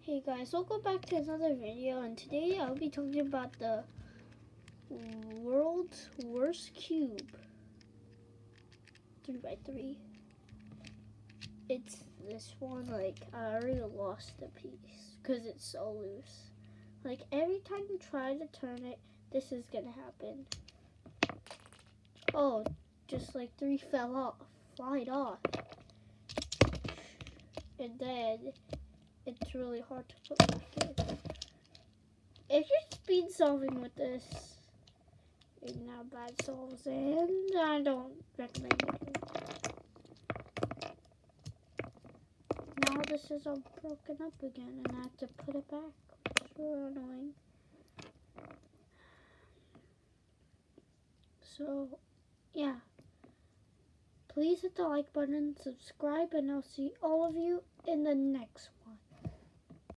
Hey guys, welcome back to another video, and today I'll be talking about the world's worst cube. 3x3. It's this one. Like, I already lost a piece because it's so loose. Like, every time you try to turn it, this is gonna happen. Oh, just like 3 flied off. And then it's really hard to put back in. If you're speed solving with this, you're now bad solves, and I don't recommend it. Now this is all broken up again, and I have to put it back, which is really annoying. So, yeah. Please hit the like button, subscribe, and I'll see all of you in the next one.